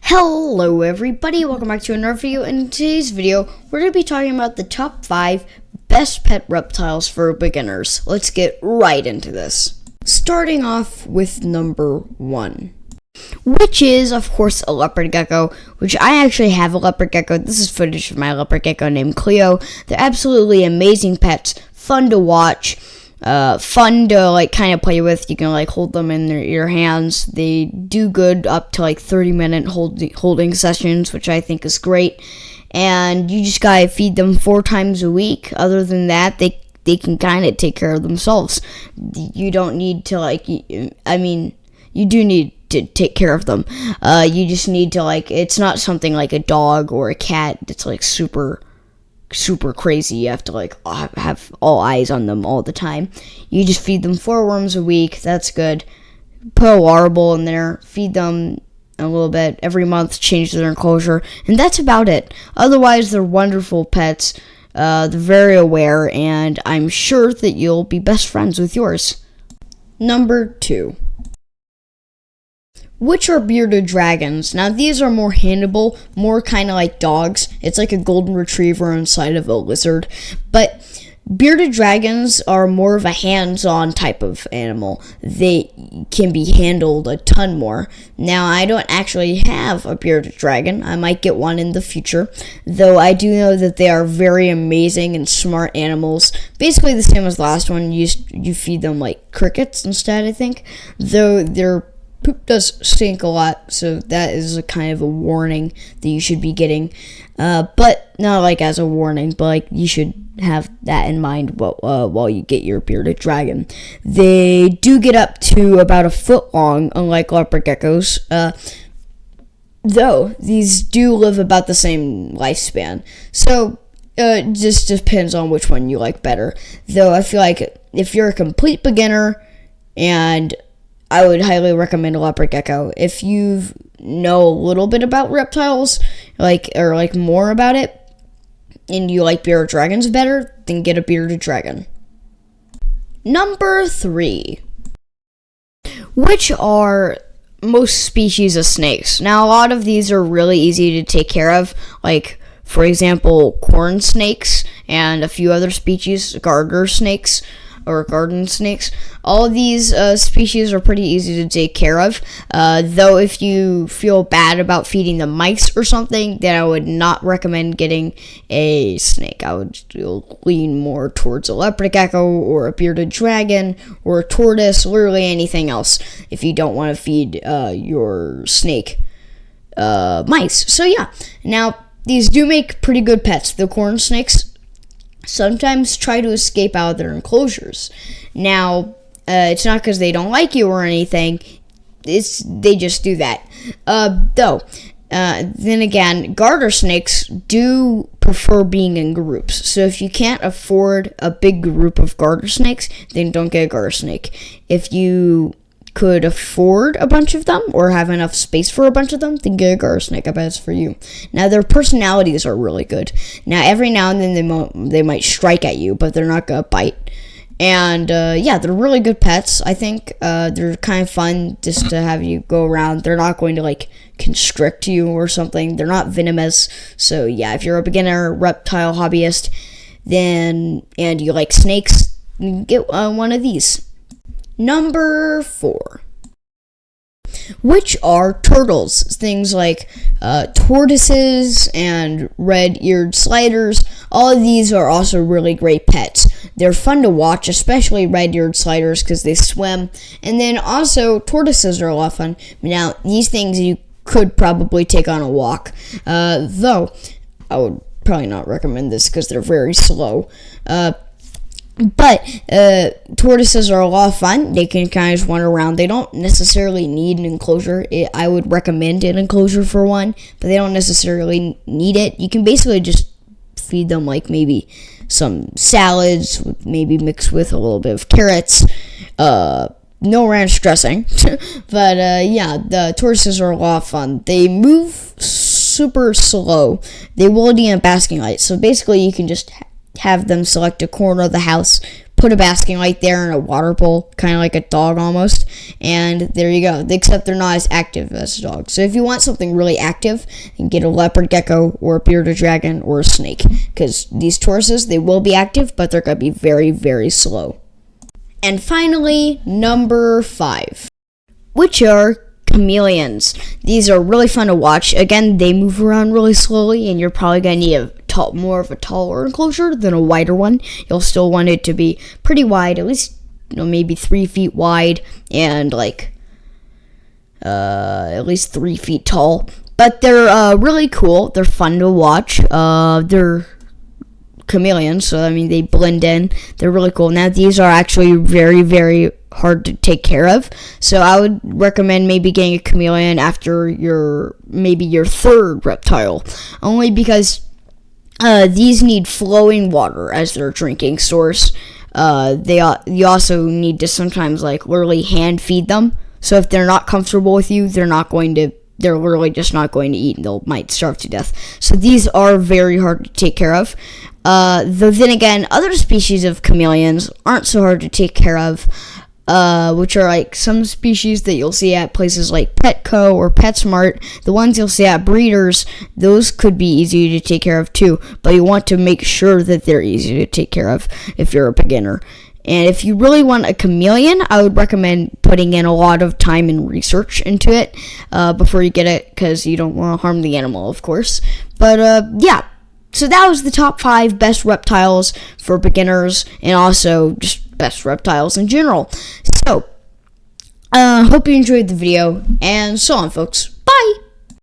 Hello everybody, welcome back to another video. In today's video, we're going to be talking about the top 5 best pet reptiles for beginners. Let's get right into this. Starting off with number 1, which is, of course, a leopard gecko, which I actually have a leopard gecko. This is footage of my leopard gecko named Cleo. They're absolutely amazing pets, fun to watch. Fun to kind of play with. You can hold them in your hands. They do good up to 30-minute holding sessions, which I think is great. And you just gotta feed them 4 times a week. Other than that, they can kind of take care of themselves. You don't need to you do need to take care of them. You just need to it's not something like a dog or a cat that's super crazy. You have to have all eyes on them all the time. You just feed them 4 worms a week. That's good. Put a water bowl in there, feed them a little bit every month, change their enclosure, and that's about it. Otherwise, they're wonderful pets. They're very aware, and I'm sure that you'll be best friends with yours. Number 2, which are bearded dragons. Now, these are more handleable, more kind of like dogs. It's like a golden retriever inside of a lizard. But bearded dragons are more of a hands-on type of animal. They can be handled a ton more. Now, I don't actually have a bearded dragon. I might get one in the future, though I do know that they are very amazing and smart animals. Basically the same as the last one. You feed them like crickets instead, I think. Though their poop does stink a lot, so that is a kind of a warning that you should be getting. But not as a warning, but you should have that in mind while you get your bearded dragon. They do get up to about 1 foot long, unlike leopard geckos. Though these do live about the same lifespan. So it just depends on which one you like better. Though I feel like if you're a complete beginner, and I would highly recommend a leopard gecko. If you know a little bit about reptiles, or more about it, and you like bearded dragons better, then get a bearded dragon. Number 3, which are most species of snakes. Now, a lot of these are really easy to take care of, for example, corn snakes and a few other species, garter snakes, or garden snakes. All of these species are pretty easy to take care of. Though if you feel bad about feeding them mice or something, then I would not recommend getting a snake. I would lean more towards a leopard gecko or a bearded dragon or a tortoise, literally anything else, if you don't want to feed your snake mice. So yeah, now these do make pretty good pets. The corn snakes sometimes try to escape out of their enclosures. Now, it's not because they don't like you or anything. They just do that. Then again, garter snakes do prefer being in groups. So if you can't afford a big group of garter snakes, then don't get a garter snake. If you could afford a bunch of them or have enough space for a bunch of them, then get a garter snake. I bet it's for you. Now, their personalities are really good. Now, every now and then they might strike at you, but they're not gonna bite. And yeah, they're really good pets. I think they're kind of fun just to have you go around. They're not going to constrict you or something. They're not venomous. So yeah, if you're a beginner reptile hobbyist, and you like snakes, you can get one of these. Number 4, which are turtles. Things like tortoises and red-eared sliders. All of these are also really great pets. They're fun to watch, especially red-eared sliders because they swim. And then also tortoises are a lot of fun. Now, these things you could probably take on a walk. Though, I would probably not recommend this because they're very slow. But tortoises are a lot of fun. They can kind of just wander around. They don't necessarily need an enclosure. I would recommend an enclosure for one, but they don't necessarily need it. You can basically just feed them maybe some salads, maybe mixed with a little bit of carrots. No ranch dressing. But yeah, the tortoises are a lot of fun. They move super slow. They will need a basking light. So basically you can just have them select a corner of the house, put a basking light there and a water bowl, kind of like a dog almost, and there you go. Except they're not as active as a dog. So if you want something really active, you can get a leopard gecko or a bearded dragon or a snake, because these tauruses, they will be active, but they're going to be very, very slow. And finally, number 5, which are chameleons. These are really fun to watch. Again, they move around really slowly, and you're probably going to need more of a taller enclosure than a wider one. You'll still want it to be pretty wide, at least maybe 3 feet wide, and like at least 3 feet tall. But they're really cool. They're fun to watch. They're chameleons, so I mean they blend in. They're really cool. Now these are actually very, very hard to take care of, so I would recommend maybe getting a chameleon after your 3rd reptile, only because these need flowing water as their drinking source. You also need to sometimes like literally hand feed them, so if they're not comfortable with you, they're literally just not going to eat, and they might starve to death. So these are very hard to take care of. Though then again, other species of chameleons aren't so hard to take care of, which are like some species that you'll see at places like Petco or PetSmart. The ones you'll see at breeders, those could be easy to take care of too, but you want to make sure that they're easy to take care of if you're a beginner. And if you really want a chameleon, I would recommend putting in a lot of time and research into it before you get it, because you don't want to harm the animal, of course. But yeah, so that was the top 5 best reptiles for beginners, and also just best reptiles in general. So, hope you enjoyed the video, and so on, folks. Bye!